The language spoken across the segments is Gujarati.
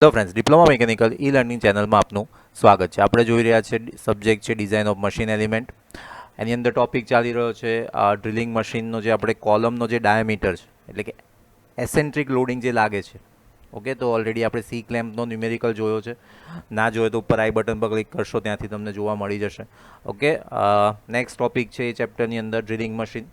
Hello friends, diploma mechanical e learning ચેનલમાં આપનું સ્વાગત છે. આપણે જોઈ રહ્યા છે સબ્જેક્ટ છે ડિઝાઇન ઓફ મશીન એલિમેન્ટ. એની અંદર ટોપિક ચાલી રહ્યો છે ડ્રિલિંગ મશીનનો જે આપણે કોલમનો જે ડાયામીટર છે, એટલે કે એસેન્ટ્રિક લોડિંગ જે લાગે છે. ઓકે, તો ઓલરેડી આપણે સી ક્લેમ્પનો ન્યુમેરિકલ જોયો છે. ના જોયો તો ઉપર આઈ બટન પર ક્લિક કરશો, ત્યાંથી તમને જોવા મળી જશે. ઓકે, નેક્સ્ટ ટોપિક છે એ ચેપ્ટરની અંદર ડ્રિલિંગ મશીન.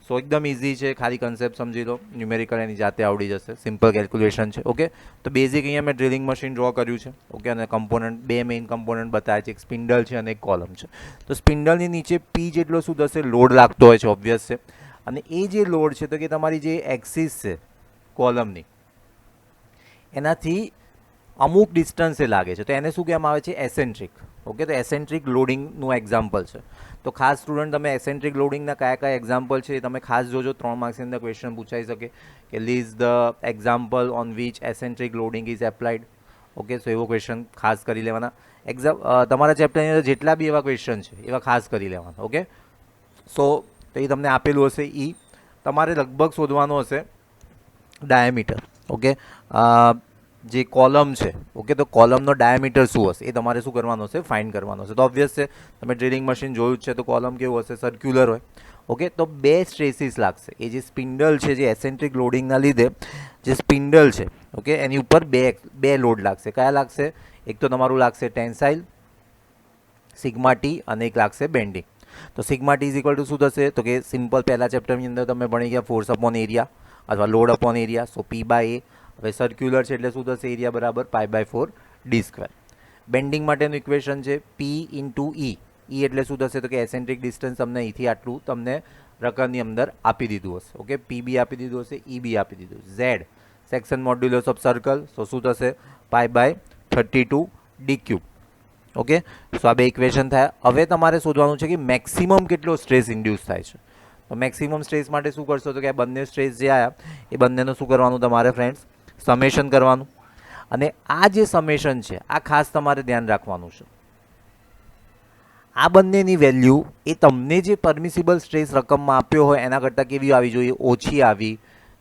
સો એકદમ ઇઝી છે, ખાલી કન્સેપ્ટ સમજી લો, ન્યુમેરિકલ એની જાતે આવડી જશે, સિમ્પલ કેલ્ક્યુલેશન છે. ઓકે, તો બેઝિક અહીંયા મેં ડ્રિલિંગ મશીન ડ્રો કર્યું છે. ઓકે, અને કમ્પોનન્ટ બે મેઇન કમ્પોનન્ટ બતાવે છે, એક સ્પિન્ડલ છે અને એક કોલમ છે. તો સ્પિન્ડલની નીચે પી જેટલો શું થશે, લોડ લાગતો હોય છે, ઓબ્વિયસ છે. અને એ જે લોડ છે, તો કે તમારી જે એક્સિસ છે કોલમની, એનાથી અમુક ડિસ્ટન્સે લાગે છે, તો એને શું કહેવામાં આવે છે, એસેન્ટ્રિક. ઓકે, તો એસેન્ટ્રિક લોડિંગનું એક્ઝામ્પલ છે. તો ખાસ સ્ટુડન્ટ, તમે એસેન્ટ્રિક લોડિંગના કયા કયા એક્ઝામ્પલ છે એ તમે ખાસ જોજો. 3 માર્ક્સની અંદર ક્વેશ્ચન પૂછાઈ શકે કે list the example on which eccentric loading is applied. Okay, so એવો ક્વેશ્ચન ખાસ કરી લેવાના. તમારા ચેપ્ટરની અંદર જેટલા બી એવા ક્વેશ્ચન છે એવા ખાસ કરી લેવાના. ઓકે, સો તો એ તમને આપેલું હશે. તમારે લગભગ શોધવાનું હશે ડાયામીટર. ઓકે, જે કોલમ છે, ઓકે, તો કોલમનો ડાયામીટર શું હશે એ તમારે શું કરવાનું હશે, ફાઇન્ડ કરવાનું હશે. તો ઓબ્વિયસ છે, તમે ડ્રિલિંગ મશીન જોયું જ છે, તો કોલમ કેવું હશે, સર્ક્યુલર હોય. ઓકે, તો બે સ્ટ્રેસીસ લાગશે. એ જે સ્પિન્ડલ છે, જે એસેન્ટ્રિક લોડિંગના લીધે જે સ્પિન્ડલ છે, ઓકે, એની ઉપર બે લોડ લાગશે. કયા લાગશે? એક તો તમારું લાગશે ટેન્સાઇલ સિગ્મા ટી, અને એક લાગશે બેન્ડિંગ. તો sigma T is equal to શું થશે, તો કે સિમ્પલ પહેલા ચેપ્ટરની અંદર તમે ભણી ગયા ફોર્સ અપોન એરિયા અથવા load upon area. So P by A. હવે સર્ક્યુલર છે એટલે શું થશે, એરિયા બરાબર pi by 4 D square. Bending માટેનું ઇક્વેશન છે પી ઇન્ટુ ઈ. ઈ એટલે શું થશે, તો કે એસેન્ટ્રિક ડિસ્ટન્સ તમને અહીંથી આટલું તમને રકમની અંદર આપી દીધું હશે. ઓકે, પી બી આપી દીધું હશે, ઈ બી આપી દીધું. Z section modulus of circle, so શું થશે, pi by 32 D cube. Okay, so આ બે ઇક્વેશન થયા. હવે તમારે શોધવાનું છે કે મેક્સિમમ કેટલો સ્ટ્રેસ ઇન્ડ્યુસ થાય છે. તો મેક્સિમમ સ્ટ્રેસ માટે શું કરશો, તો કે આ બંને સ્ટ્રેસ જે આવ્યા એ બંનેનું શું કરવાનું તમારે ફ્રેન્ડ્સ, સમેશન કરવાનું. અને આ જે સમેશન છે આ ખાસ તમારે ધ્યાન રાખવાનું છે. આ બંનેની વેલ્યુ એ તમને જે પરમિસિબલ સ્ટ્રેસ રકમમાં આપ્યો હોય એના કરતાં કેવી આવી જોઈએ, ઓછી આવી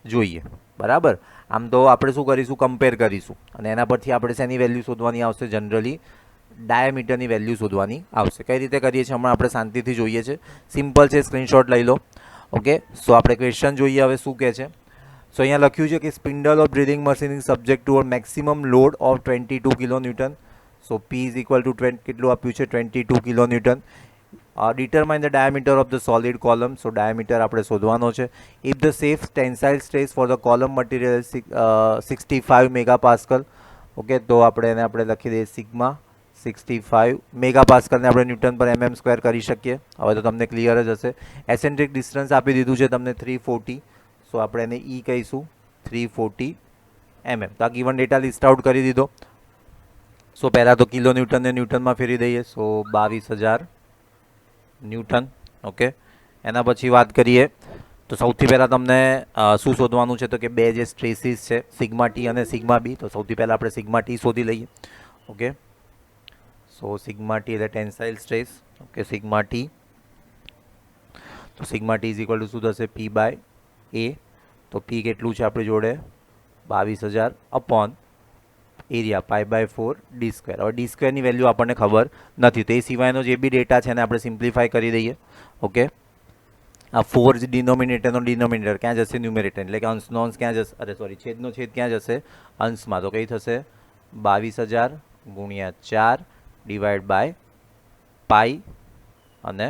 જોઈએ. બરાબર. આમ તો આપણે શું કરીશું, કમ્પેર કરીશું, અને એના પરથી આપણે શેની વેલ્યુ શોધવાની આવશે, જનરલી ડાયામીટરની વેલ્યુ શોધવાની આવશે. કઈ રીતે કરીએ છીએ હમણાં આપણે શાંતિથી જોઈએ છે. સિમ્પલ છે, સ્ક્રીનશોટ લઈ લો. ઓકે, સો આપણે ક્વેશ્ચન જોઈએ હવે શું કહે છે. સો અહીંયા લખ્યું છે કે spindle of drilling machine is subject to maximum load of 22 kilo newton. So P is equal two કેટલું આપ્યું છે, 22 kilo newton. Determine the diameter of the solid column. So diameter આપણે શોધવાનો છે. If the safe tensile stress for the column material 65 mega pascal. Okay, તો આપણે લખી દઈએ સિગ્મા 65 મેગા પાસ્કલને આપણે ન્યૂટન પર mm સ્ક્વેર કરી શકીએ. હવે તો તમને ક્લિયર જ હશે. એસેન્ટ્રિક ડિસ્ટન્સ આપી દીધું છે તમને 340. સો આપણે એને ઈ કહીશું 340 mm. તો આ ગીવન ડેટા લિસ્ટ આઉટ કરી દીધો. સો પહેલાં તો કિલો ન્યૂટનને ન્યૂટનમાં ફેરવી દઈએ. સો 22,000 ન્યૂટન. ઓકે, એના પછી વાત કરીએ તો સૌથી પહેલાં તમને શું શોધવાનું છે, તો કે બે જે સ્ટ્રેસીસ છે સિગ્મા ટી અને સિગ્મા બી. તો સૌથી પહેલાં આપણે સિગ્મા ટી શોધી લઈએ. ઓકે, સો સિગ્મા ટી એટલે tensile stress. Okay, sigma T, તો sigma T is equal to શું થશે, પી બાય એ. તો પી કેટલું છે આપણી જોડે, 22,000 upon area pi by 4 D square. હવે ડી સ્ક્વેરની વેલ્યુ આપણને ખબર નથી, તો એ સિવાયનો જે બી ડેટા છે એને આપણે સિમ્પ્લિફાય કરી દઈએ. ઓકે, આ 4 ડિનોમિનેટરનો ડિનોમિનેટર ક્યાં જશે, ન્યુમેરેટર, એટલે કે અંશનો અંશ ક્યાં જશે, અરે સોરી, છેદનો છેદ ક્યાં જશે, અંશમાં. તો કઈ થશે, 22,000 ગુણ્યા 4 ડિવાઈડ બાય પાઈ અને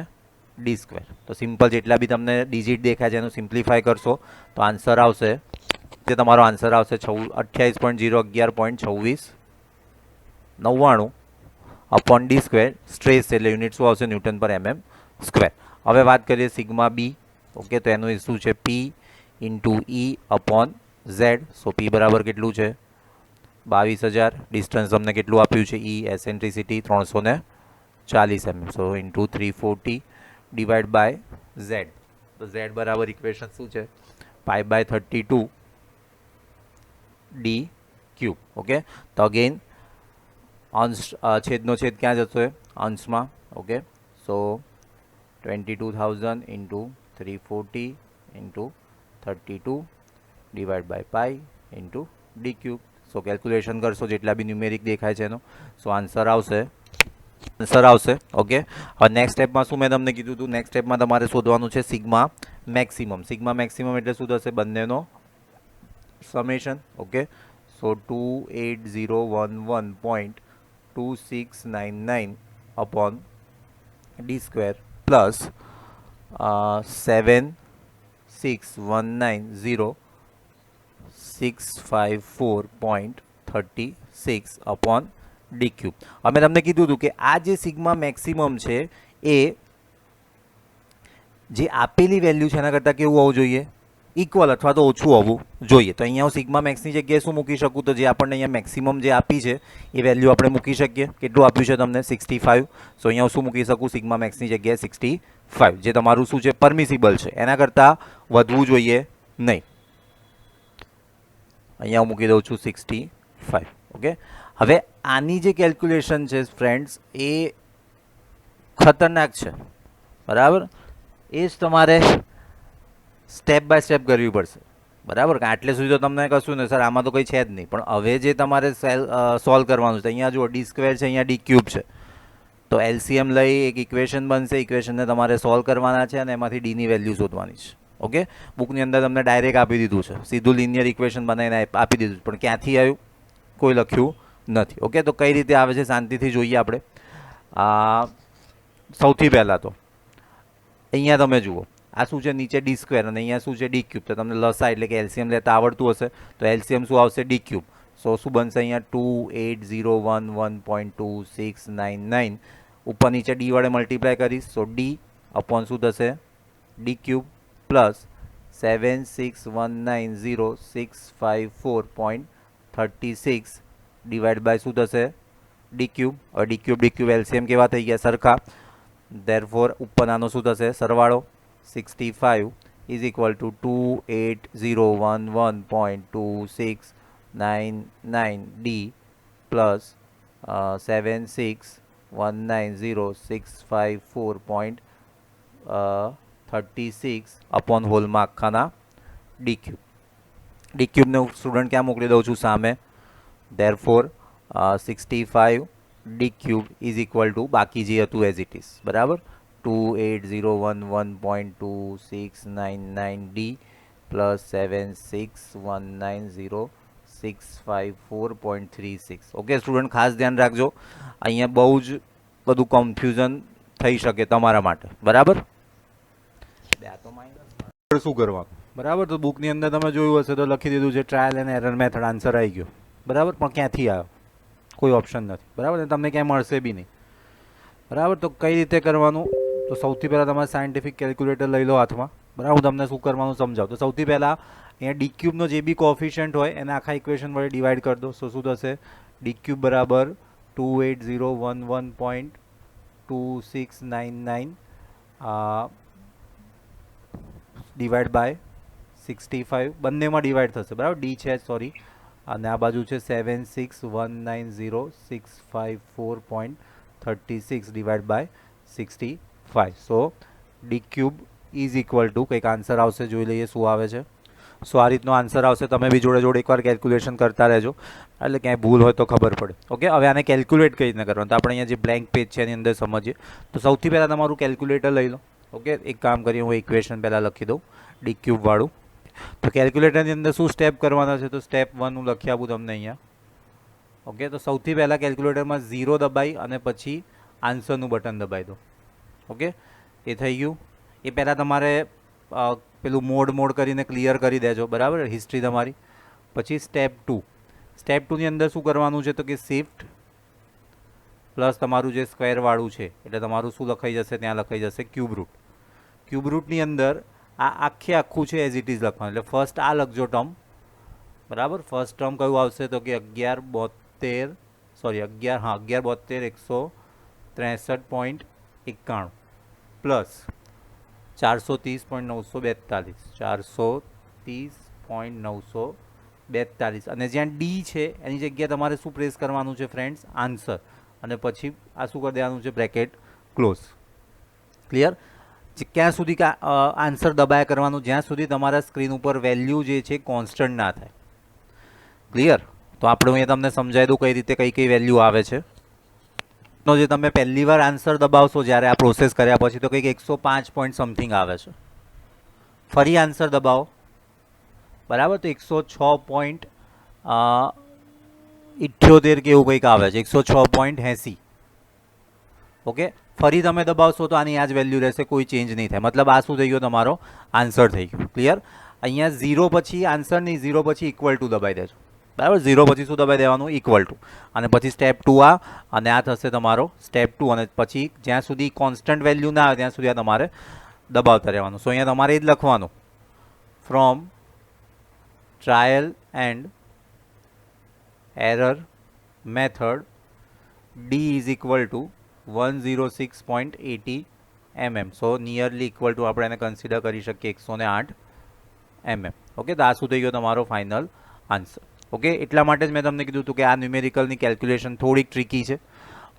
ડી સ્ક્વેર. તો સિમ્પલ જેટલા બી તમને ડિજિટ દેખાય છે એનું સિમ્પ્લિફાય કરશો તો આન્સર આવશે, જે તમારો આન્સર આવશે 28.011.2699 અપોન ડી સ્ક્વેર. સ્ટ્રેસ એટલે યુનિટ શું આવશે, ન્યૂટન પર mm સ્ક્વેર. હવે વાત કરીએ સિગ્મા બી. ઓકે, તો એનું શું છે, P into E upon Z. So P બરાબર કેટલું છે, 22,000. ડિસ્ટન્સ તમને કેટલું આપ્યું છે, E eccentricity 340 mm. So into 340 divide by Z. તો ઝેડ બરાબર ઇક્વેશન શું છે, pi by 32 D cube. Okay, તો અગેન અંશ છેદનો છેદ ક્યાં જશે, અંશમાં. Okay, so 22,000 into 340 into 32 divide by pi into D cube. So calculation કરશો જેટલા બી ન્યુમેરિક દેખાય છે એનો, સો આન્સર આવશે ઓકે. હવે નેક્સ્ટ સ્ટેપમાં શું મેં તમને કીધું હતું, નેક્સ્ટ સ્ટેપમાં તમારે શોધવાનું છે સિગ્મા મેક્સિમમ. સિગ્મા મેક્સિમમ એટલે શું થશે, બંનેનો સમેશન. ઓકે, સો 28011.2699 upon D square plus 76190,654.36 upon D cube. અમે તમને કીધું હતું કે આ જે સિગ્મા મેક્સિમમ છે એ જે આપેલી વેલ્યુ છે એના કરતાં કેવું હોવું જોઈએ, ઇક્વલ અથવા તો ઓછું હોવું જોઈએ. તો અહીંયા હું સિગ્મા મેક્સની જગ્યાએ શું મૂકી શકું, તો જે આપણને અહીંયા મેક્સિમમ જે આપી છે એ વેલ્યુ આપણે મૂકી શકીએ. કેટલું આપ્યું છે તમને, 65. સો અહીંયા હું શું મૂકી શકું, સિગ્મા મેક્સની જગ્યાએ 65, જે તમારું શું છે, પરમિસિબલ છે, એના કરતાં વધવું જોઈએ નહીં. અહીંયા હું મૂકી દઉં છું 65. ઓકે, હવે આની જે કેલ્ક્યુલેશન છે ફ્રેન્ડ્સ એ ખતરનાક છે, બરાબર. એ જ તમારે સ્ટેપ બાય સ્ટેપ કરવી પડશે, બરાબર. કે આટલે સુધી તો તમને કશું નહીં સર, આમાં તો કંઈ છે જ નહીં. પણ હવે જે તમારે સોલ્વ કરવાનું છે, અહીંયા જુઓ ડી સ્ક્વેર છે, અહીંયા ડી ક્યુબ છે, તો એલસીએમ લઈ એક ઇક્વેશન બનશે. ઇક્વેશનને તમારે સોલ્વ કરવાના છે અને એમાંથી ડીની વેલ્યુ શોધવાની છે. ઓકે, બુકની અંદર તમને ડાયરેક્ટ આપી દીધું છે, સીધું લિનિયર ઇક્વેશન બનાવીને આપી દીધું, પણ ક્યાંથી આવ્યું કોઈ લખ્યું નથી. ઓકે, તો કઈ રીતે આવે છે શાંતિથી જોઈએ આપણે. સૌથી પહેલાં તો અહીંયા તમે જુઓ, આ શું છે, નીચે ડી સ્ક્વેર અને અહીંયા શું છે, ડી ક્યુબ. તો તમને લસા એટલે કે એલસીએમ લેતા આવડતું હશે, તો એલસીએમ શું આવશે, ડી ક્યુબ. સો શું બનશે અહીંયા 28011.2699 ઉપર નીચે ડી વડે મલ્ટીપ્લાય કરીશ, સો ડી અપોન શું થશે, D cube plus 76190,654.36 divide by શું થશે, ડી ક્યુબ. હવે ડી ક્યુબ એલસીએમ કેવા થઈ ગયા, સરખા. ધેરફોર ઉપર આનો શું થશે, સરવાળો. 65 is equal two 28011.2699 D plus 76190,654.36 upon હોલમાં આખાના ડી ક્યુબ. ડી ક્યુબને હું સ્ટુડન્ટ ક્યાં મોકલી દઉં છું, સામે. Therefore 65 D cube is equal two બાકી જે હતું એઝ ઇટ ઇઝ, બરાબર. 28011.2699 ડી પ્લસ 76190,654.36. ઓકે સ્ટુડન્ટ, ખાસ ધ્યાન રાખજો, અહીંયા બહુ જ બધું કન્ફ્યુઝન થઈ શકે તમારા માટે, બરાબર. શું કરવાનું, બરાબર. તો બુકની અંદર તમે જોયું હશે તો લખી દીધું છે trial and error method, answer આવી ગયો, બરાબર. પણ ક્યાંથી આવ્યો, કોઈ ઓપ્શન નથી, બરાબર. તમને ક્યાંય મળશે બી નહીં, બરાબર. તો કઈ રીતે કરવાનું, તો સૌથી પહેલાં તમારે સાયન્ટિફિક કેલ્ક્યુલેટર લઈ લો હાથમાં, બરાબર. હું તમને શું કરવાનું સમજાવું. તો સૌથી પહેલાં અહીંયા ડી ક્યુબનો જે બી કોફિશિયન્ટ હોય એને આખા ઇક્વેશન વડે ડિવાઈડ કરી દો. સો શું થશે, ડી ક્યુબ બરાબર 28011.2699 ડિવાઈડ બાય 65, બંનેમાં ડિવાઈડ થશે, બરાબર. ડી છે, સોરી, અને આ બાજુ છે 76190,654.36 divide by 65. So D cube is equal to કંઈક આન્સર આવશે, જોઈ લઈએ શું આવે છે. સો આ રીતનો આન્સર આવશે. તમે બી જોડે જોડે એકવાર કેલ્ક્યુલેશન કરતા રહેજો, એટલે ક્યાંય ભૂલ હોય તો ખબર પડે. ઓકે, હવે આને કેલ્ક્યુલેટ કઈ રીતના કરવાનું, તો આપણે અહીંયા જે બ્લેન્ક પેજ છે એની અંદર સમજીએ. તો સૌથી પહેલાં તમારું કેલ્ક્યુલેટર લઈ લો. ઓકે, એક કામ કરીએ, હું ઇક્વેશન પહેલાં લખી દઉં ડી ક્યુબ વાળું. તો કેલ્ક્યુલેટરની અંદર શું સ્ટેપ કરવાના છે, તો સ્ટેપ 1 હું લખી આપું તમને અહીંયા. ઓકે, તો સૌથી પહેલાં કેલ્ક્યુલેટરમાં 0 દબાઈ અને પછી આન્સરનું બટન દબાઈ દો. ઓકે, એ થઈ ગયું. એ પહેલાં તમારે પેલું મોડ કરીને ક્લિયર કરી દેજો, બરાબર, હિસ્ટ્રી તમારી. પછી સ્ટેપ 2, સ્ટેપ 2ની અંદર શું કરવાનું છે, તો કે શિફ્ટ પ્લસ તમારું જે સ્ક્વેરવાળું છે એટલે તમારું શું લખાઈ જશે, ત્યાં લખાઈ જશે ક્યુબ રૂટ. ક્યુબ રૂટની અંદર આ આખું છે એઝ ઇટ ઇઝ લખવાનું. એટલે ફર્સ્ટ આ લખજો ટર્મ, બરાબર. ફર્સ્ટ ટર્મ કયું આવશે, તો કે 1172 પ્લસ 430.942 અને જ્યાં ડી છે એની જગ્યાએ તમારે શું પ્રેસ કરવાનું છે ફ્રેન્ડ્સ, આન્સર, અને પછી આ શું કરી દેવાનું છે, બ્રેકેટ ક્લોઝ. ક્લિયર. ક્યાં સુધી આન્સર દબાયા કરવાનું, જ્યાં સુધી તમારા સ્ક્રીન ઉપર વેલ્યુ જે છે કોન્સ્ટન્ટ ના થાય. ક્લિયર. તો આપણે અહીંયા તમને સમજાવી દઉં કઈ રીતે કઈ વેલ્યુ આવે છે. તો જે તમે પહેલી વાર આન્સર દબાવશો જ્યારે આ પ્રોસેસ કર્યા પછી તો કંઈક 105 પોઈન્ટ સમથિંગ આવે છે. ફરી આન્સર દબાવો, બરાબર, તો 106.78 કે એવું કંઈક આવે છે, 106.80. ઓકે, ફરી તમે દબાવશો તો આની આ જ વેલ્યુ રહેશે, કોઈ ચેન્જ નહીં થાય. મતલબ આ શું થઈ ગયો, તમારો આન્સર થઈ ગયો. ક્લિયર? અહીંયા 0 પછી આન્સર નહીં, 0 પછી ઇક્વલ ટુ દબાઈ દેજો. બરાબર, 0 પછી શું દબાઈ દેવાનું, ઇક્વલ ટુ. અને પછી સ્ટેપ 2 આ, અને આ થશે તમારો સ્ટેપ 2. અને પછી જ્યાં સુધી કોન્સ્ટન્ટ વેલ્યુ ના આવે ત્યાં સુધી આ તમારે દબાવતા રહેવાનું. સો અહીંયા તમારે એ જ લખવાનું, from trial and error method D is equal two 106.80 mm. So nearly equal to આપણે એને કન્સિડર કરી શકીએ 108 mm. ઓકે, તો આ શું થઈ ગયો તમારો ફાઇનલ આન્સર. ઓકે, એટલા માટે જ મેં તમને કીધું હતું કે આ ન્યુમેરિકલની કેલ્ક્યુલેશન થોડીક ટ્રિકી છે.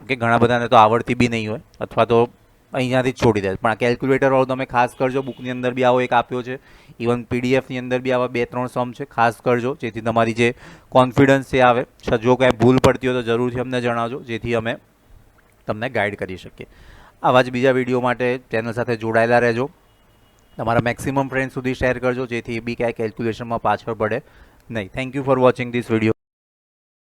ઓકે, ઘણા બધાને તો આવડતી બી નહીં હોય અથવા તો અહીંયાથી જ છોડી દે, પણ આ કેલ્ક્યુલેટરવાળું તમે ખાસ કરજો. બુકની અંદર બી આવો એક આપ્યો છે, ઇવન પીડીએફની અંદર બી આવા 2-3 સમ છે, ખાસ કરજો જેથી તમારી જે કોન્ફિડન્સ છે આવે. જો કાંઈ ભૂલ પડતી હોય તો જરૂરથી અમને જણાવજો જેથી અમે તમને ગાઈડ કરી શકીએ. આવા જ બીજા વિડીયો માટે ચેનલ સાથે જોડાયેલા રહેજો. તમારા મેક્સિમમ ફ્રેન્ડ સુધી શેર કરજો જેથી બી ક્યાંય કેલ્ક્યુલેશનમાં પાછળ પડે નહીં. Thank you for watching this video.